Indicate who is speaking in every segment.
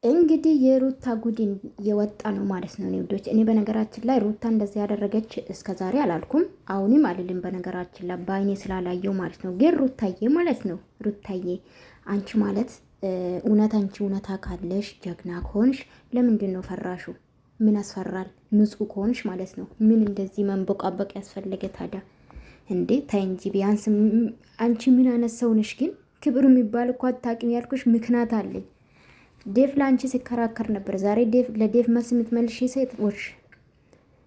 Speaker 1: እንግዲህ የሩታ ጉድን የወጣ ነው ማለት ነው ውዶች። እኔ በነገራችን ላይ ሩታ እንደዚህ ያደረገች እስከዛሬ አላልኩም፣ አሁንም አልልም። በነገራችን ላይ በአይኔ ስላላየው ማለት ነው። ግን ሩታዬ ማለት ነው ሩታዬ አንቺ ማለት አንቺ እውነታ ካለሽ ጀግና ከሆንሽ ለምንድን ነው ፈራሹ? ምን ያስፈራል? ንጹህ ከሆንሽ ማለት ነው። ምን እንደዚህ መንቦቃበቅ ያስፈለገ ታዲያ እንዴ? ታይ እንጂ ቢያንስ አንቺ ምን አነሳው ነሽ? ግን ክብር የሚባል እኮ አታውቂም ያልኩሽ ምክንያት አለኝ። ዴፍ ለአንቺ ሲከራከር ነበር። ዛሬ ለዴፍ መልስ የምትመልሽ ሴቶች።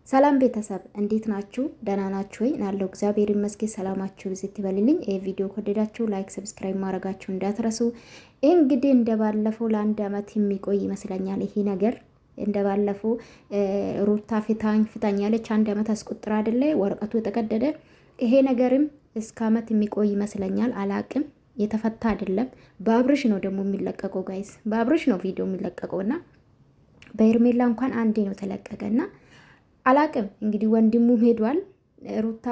Speaker 1: ሰላም ቤተሰብ እንዴት ናችሁ? ደህና ናችሁ ወይ? ናለው እግዚአብሔር ይመስገን። ሰላማችሁ ብዝት ይበልልኝ። ይህ ቪዲዮ ከወደዳችሁ ላይክ፣ ሰብስክራይብ ማድረጋችሁ እንዳትረሱ። እንግዲህ እንደባለፈው ለአንድ አመት የሚቆይ ይመስለኛል ይሄ ነገር። እንደባለፈው ሩታ ፍታኝ ያለች አንድ አመት አስቆጥራ አይደለ ወረቀቱ የተቀደደ። ይሄ ነገርም እስከ አመት የሚቆይ ይመስለኛል። አላቅም የተፈታ አይደለም። በአብርሽ ነው ደግሞ የሚለቀቀው ጋይስ፣ በአብርሽ ነው ቪዲዮ የሚለቀቀው እና በኤርሜላ እንኳን አንዴ ነው ተለቀቀ እና አላቅም እንግዲህ ወንድሙ ሄዷል። ሩታ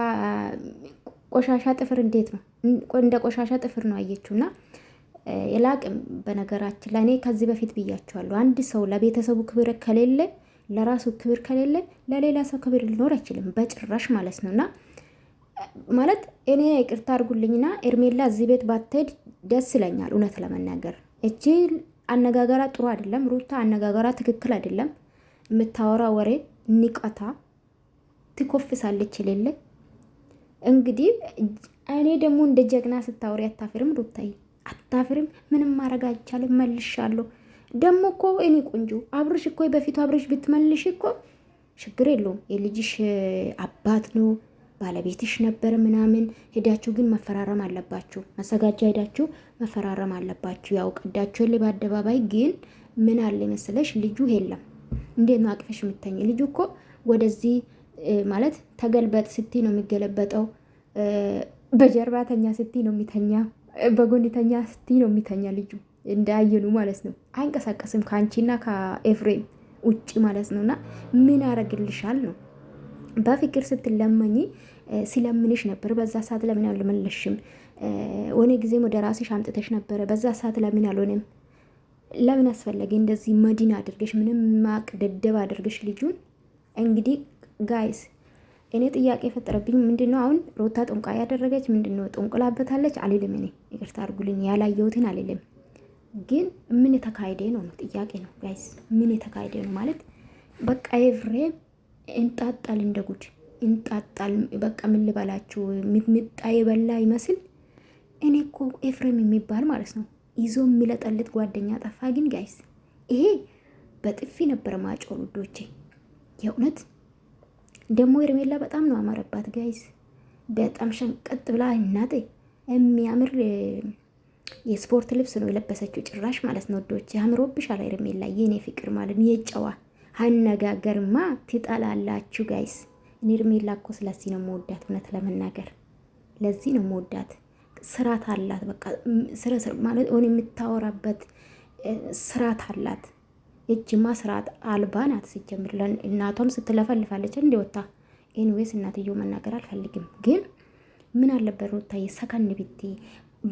Speaker 1: ቆሻሻ ጥፍር እንዴት ነው እንደ ቆሻሻ ጥፍር ነው አየችውና የላቅም። በነገራችን ላይ እኔ ከዚህ በፊት ብያቸዋለሁ። አንድ ሰው ለቤተሰቡ ክብር ከሌለ፣ ለራሱ ክብር ከሌለ ለሌላ ሰው ክብር ሊኖር አይችልም በጭራሽ ማለት ነውና ማለት እኔ ይቅርታ አድርጉልኝና ኤርሜላ እዚህ ቤት ባትሄድ ደስ ይለኛል። እውነት ለመናገር እቺ አነጋገራ ጥሩ አይደለም። ሩታ አነጋገራ ትክክል አይደለም። የምታወራ ወሬ ንቀታ ትኮፍሳለች የሌለ እንግዲህ እኔ ደግሞ እንደ ጀግና ስታወሪ አታፍርም? ሩታዬ አታፍርም? ምንም ማድረግ አይቻልም። መልሻለሁ ደግሞ እኮ እኔ ቆንጆ አብርሽ እኮ በፊቱ አብርሽ ብትመልሽ እኮ ችግር የለውም። የልጅሽ አባት ነው ባለቤትሽ ነበር ምናምን። ሄዳችሁ ግን መፈራረም አለባችሁ። መሰጋጃ ሄዳችሁ መፈራረም አለባችሁ። ያው ቀዳችሁ የለ በአደባባይ ግን ምን አለ መሰለሽ ልጁ የለም። እንዴት ነው አቅፈሽ የምተኝ? ልጁ እኮ ወደዚህ ማለት ተገልበጥ ስቲ ነው የሚገለበጠው። በጀርባተኛ ስቲ ነው የሚተኛ፣ በጎንተኛ ስቲ ነው የሚተኛ ልጁ እንዳያየኑ ማለት ነው። አይንቀሳቀስም ከአንቺና ከኤፍሬም ውጪ ማለት ነውና ምን ያደርግልሻል ነው። በፍቅር ስትለመኝ ሲለምንሽ ነበር። በዛ ሰዓት ለምን አልመለሽም? ወኔ ጊዜም ወደ ራስሽ አምጥተሽ ነበረ። በዛ ሰዓት ለምን አልሆነም? ለምን አስፈለገ እንደዚህ መዲና አድርገሽ ምንም ማቅ ደደብ አድርገሽ ልጁን? እንግዲህ ጋይስ እኔ ጥያቄ የፈጠረብኝ ምንድነው አሁን ሩታ ጦንቃ ያደረገች ምንድነው? ጦንቅላበታለች አልልም። እኔ ይቅርታ አድርጉልኝ ያላየሁትን አልልም። ግን ምን የተካሄደ ነው ጥያቄ ነው ጋይስ። ምን የተካሄደ ነው ማለት በቃ ኤፍሬም እንጣጣል እንደ ጉድ እንጣጣል። በቃ ምን ልበላችሁ ሚጥሚጣ የበላ ይመስል። እኔ እኮ ኤፍሬም የሚባል ማለት ነው ይዞ የሚለጠልጥ ጓደኛ ጠፋ። ግን ጋይስ ይሄ በጥፊ ነበር ማጮር ውዶቼ። የእውነት ደግሞ ኤርሜላ በጣም ነው አማረባት ጋይስ። በጣም ሸንቀጥ ብላ እናቴ የሚያምር የስፖርት ልብስ ነው የለበሰችው ጭራሽ ማለት ነው ውዶቼ። አምሮብሻል ኤርሜላ የኔ ፍቅር ማለት የጨዋ አነጋገርማ ትጠላላችሁ ጋይስ። እኔ ኤርሜላ እኮ ስለዚህ ነው መወዳት። እውነት ለመናገር ለዚህ ነው መወዳት። ስራት አላት። በቃ ስራ ማለት ሆነ የምታወራበት ስራት አላት። እጅማ ስራት አልባ ናት ሲጀምር። እናቷም ስትለፈልፋለች እንደወጣ። ኤኒዌይስ እናትየው መናገር አልፈልግም። ግን ምን አለበት ሩታዬ ሰከን ብቲ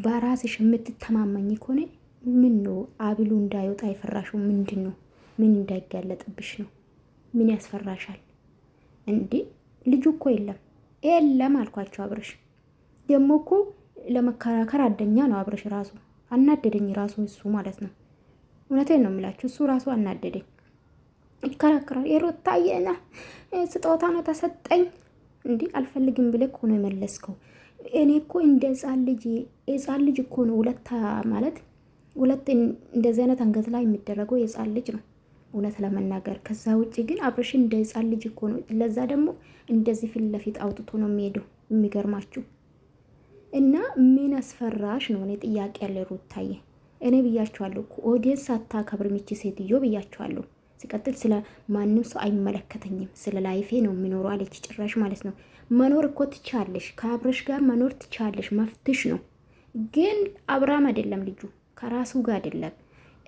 Speaker 1: በራስሽ የምትተማመኝ ከሆነ ምን ነው አብሉ እንዳይወጣ የፈራሽው ምንድን ነው? ምን እንዳይጋለጥብሽ ነው? ምን ያስፈራሻል እንዴ? ልጁ እኮ የለም አልኳቸው። አብርሽ ደግሞ እኮ ለመከራከር አደኛ ነው። አብርሽ ራሱ አናደደኝ ራሱ እሱ ማለት ነው። እውነቴን ነው የምላችሁ እሱ ራሱ አናደደኝ። ይከራከራል። የሩታዬና ስጦታ ነው ተሰጠኝ እንዴ አልፈልግም ብለህ እኮ ነው የመለስከው። እኔ እኮ እንደ ህፃን ልጅ እኮ ነው ሁለት እንደዚህ አይነት አንገት ላይ የሚደረገው የህፃን ልጅ ነው እውነት ለመናገር። ከዛ ውጭ ግን አብርሽ እንደ ህፃን ልጅ እኮ ነው። ለዛ ደግሞ እንደዚህ ፊት ለፊት አውጥቶ ነው የሚሄደው። የሚገርማችሁ እና ምን አስፈራሽ ነው? እኔ ጥያቄ ያለ ሩታዬ። እኔ ብያችኋለሁ እኮ ኦዲየንስ አታከብርም ይቺ ሴትዮ ብያችኋለሁ። ሲቀጥል ስለ ማንም ሰው አይመለከተኝም ስለ ላይፌ ነው የሚኖረው አለች ጭራሽ ማለት ነው። መኖር እኮ ትቻለሽ፣ ከአብርሽ ጋር መኖር ትቻለሽ፣ መፍትሽ ነው። ግን አብርሃም አይደለም ልጁ፣ ከራሱ ጋር አይደለም።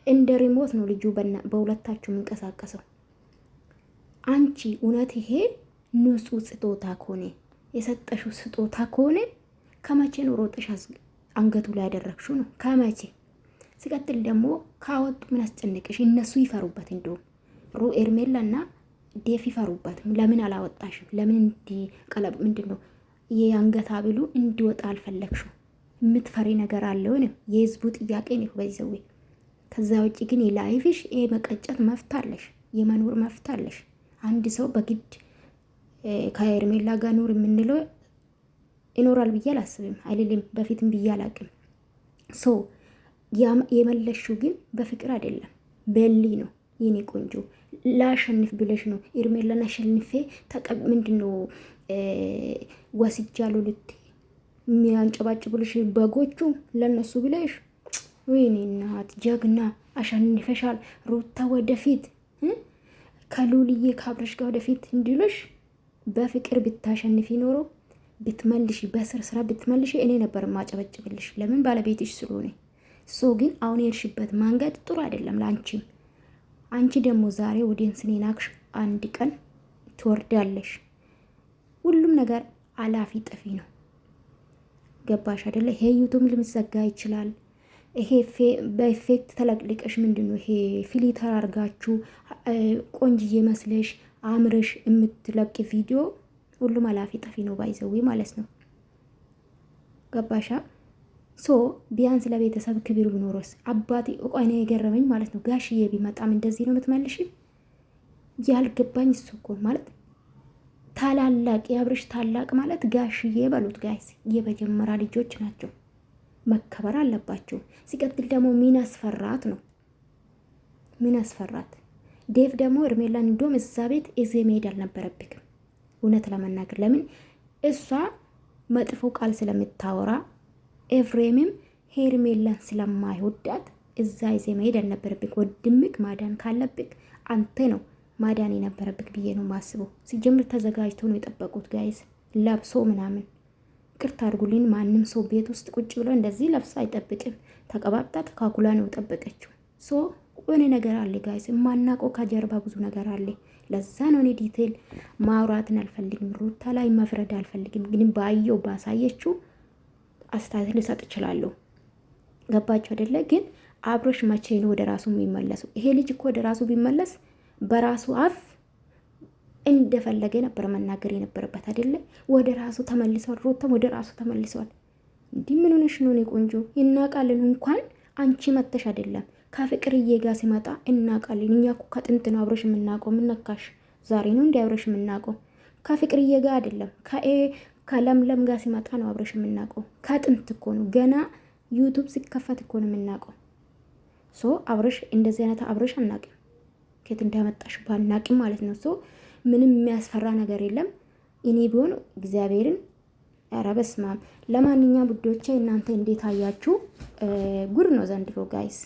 Speaker 1: እንደ ሪሞት ነው ልጁ በሁለታችሁ የሚንቀሳቀሰው። አንቺ እውነት ይሄ ንጹህ ስጦታ ከሆነ የሰጠሽው ስጦታ ከሆነ ከመቼ ነው ሮጥሽ አንገቱ ላይ ያደረግሽው ነው? ከመቼ ሲቀጥል ደግሞ ካወጡ ምን አስጨነቀሽ? እነሱ ይፈሩበት እንደውም ኤርሜላና ዴፍ ይፈሩበት። ለምን አላወጣሽም? ለምን እንዲ ቀለብ ምንድነው የአንገት ሐብሉ እንዲወጣ አልፈለግሽው? የምትፈሪ ነገር አለው ነው የህዝቡ ጥያቄ ነው በይዘዌ። ከዛ ውጭ ግን የላይፍሽ መቀጨት መፍታለሽ፣ የመኖር መፍታለሽ። አንድ ሰው በግድ ከኤርሜላ ጋር ኑር የምንለው ይኖራል ብዬ አላስብም። አይደለም በፊትም ብዬ አላቅም። ሶ የመለሽው ግን በፍቅር አይደለም በሊ ነው የኔ ቆንጆ። ላሸንፍ ብለሽ ነው ኤርሜላን አሸንፌ ምንድነው ወስጃለሁ ልትይ የሚያንጨባጭቡልሽ በጎቹ ለነሱ ብለሽ። ወይኔ እናት ጀግና አሸንፈሻል ሩታ ወደፊት ከሉልዬ ካብረሽ ጋር ወደፊት እንዲሉሽ። በፍቅር ብታሸንፊ ኖሮ ብትመልሽ በስር ስራ ብትመልሽ እኔ ነበር ማጨበጭብልሽ። ለምን ባለቤትሽ ስለሆነ። ሶ ግን አሁን የሄድሽበት መንገድ ጥሩ አይደለም ለአንቺም። አንቺ ደግሞ ዛሬ ኦዲየንስን ናክሽ፣ አንድ ቀን ትወርዳለሽ። ሁሉም ነገር አላፊ ጠፊ ነው። ገባሽ አይደለ? ይሄ ዩቱብ ልምዘጋ ይችላል። ይሄ በኢፌክት ተለቅልቀሽ ምንድነው ይሄ ፊሊተር አርጋችሁ ቆንጅዬ መስለሽ አምረሽ የምትለቅ ቪዲዮ ሁሉም አላፊ ጠፊ ነው ባይዘዊ ማለት ነው። ገባሻ? ሶ ቢያንስ ለቤተሰብ ክብር ቢኖርስ አባቴ እቆይኔ የገረመኝ ማለት ነው። ጋሽዬ ቢመጣም እንደዚህ ነው የምትመልሽ? ያልገባኝ እሱ እኮ ማለት ታላላቅ የአብርሽ ታላቅ ማለት ጋሽዬ በሉት ጋይስ። የመጀመሪያ ልጆች ናቸው፣ መከበር አለባቸው። ሲቀጥል ደግሞ ምን አስፈራት ነው? ምን አስፈራት? ዴቭ ደግሞ ኤርሜላን እንደውም እዛ ቤት እዜ መሄድ አልነበረብክም እውነት ለመናገር። ለምን እሷ መጥፎ ቃል ስለምታወራ ኤፍሬምም ሄርሜላን ስለማይወዳት እዛ ይዜ መሄድ አልነበረብክ። ወድምክ ማዳን ካለብክ አንተ ነው ማዳን የነበረብክ ብዬ ነው ማስበው። ሲጀምር ተዘጋጅቶ ነው የጠበቁት ጋይዝ፣ ለብሶ ምናምን። ቅርታ አድርጉልኝ፣ ማንም ሰው ቤት ውስጥ ቁጭ ብሎ እንደዚህ ለብሶ አይጠብቅም። ተቀባብጣ ተካኩላ ነው ጠበቀችው። ሶ ሆነ ነገር አለ ጋይዝ፣ የማናውቀው ከጀርባ ብዙ ነገር አለ። ለዛ ነው እኔ ዲቴል ማውራትን አልፈልግም፣ ሩታ ላይ መፍረድ አልፈልግም። ግን ባየው ባሳየችው አስተያየት ልሰጥ እችላለሁ። ገባችሁ አይደለ? ግን አብርሽ መቼ ነው ወደ ራሱ የሚመለሰው? ይሄ ልጅ እኮ ወደ ራሱ ቢመለስ በራሱ አፍ እንደፈለገ ነበር መናገር የነበረበት አይደለ? ወደ ራሱ ተመልሷል። ሩታም ወደ ራሱ ተመልሷል። እንዲህ ምን ሆነሽ ነው? እኔ ቆንጆ እናቃለን። እንኳን አንቺ መተሽ አይደለም ከፍቅርዬ ጋር ሲመጣ እናቃለን። እኛ እኮ ከጥንት ነው አብርሽ የምናውቀው። ምን ነካሽ? ዛሬ ነው እንዲ አብርሽ የምናውቀው። ከፍቅርዬ ጋር አይደለም ከለምለም ጋር ሲመጣ ነው አብርሽ የምናውቀው። ከጥንት እኮ ነው፣ ገና ዩቱብ ሲከፈት እኮ ነው የምናውቀው። ሶ አብርሽ እንደዚህ አይነት አብርሽ አናውቅም፣ ከየት እንዳመጣሽ ባናውቅም ማለት ነው። ሶ ምንም የሚያስፈራ ነገር የለም። እኔ ቢሆን እግዚአብሔርን ኧረ በስመ አብ። ለማንኛውም ውዶቼ እናንተ እንዴት አያችሁ? ጉድ ነው ዘንድሮ ጋይስ።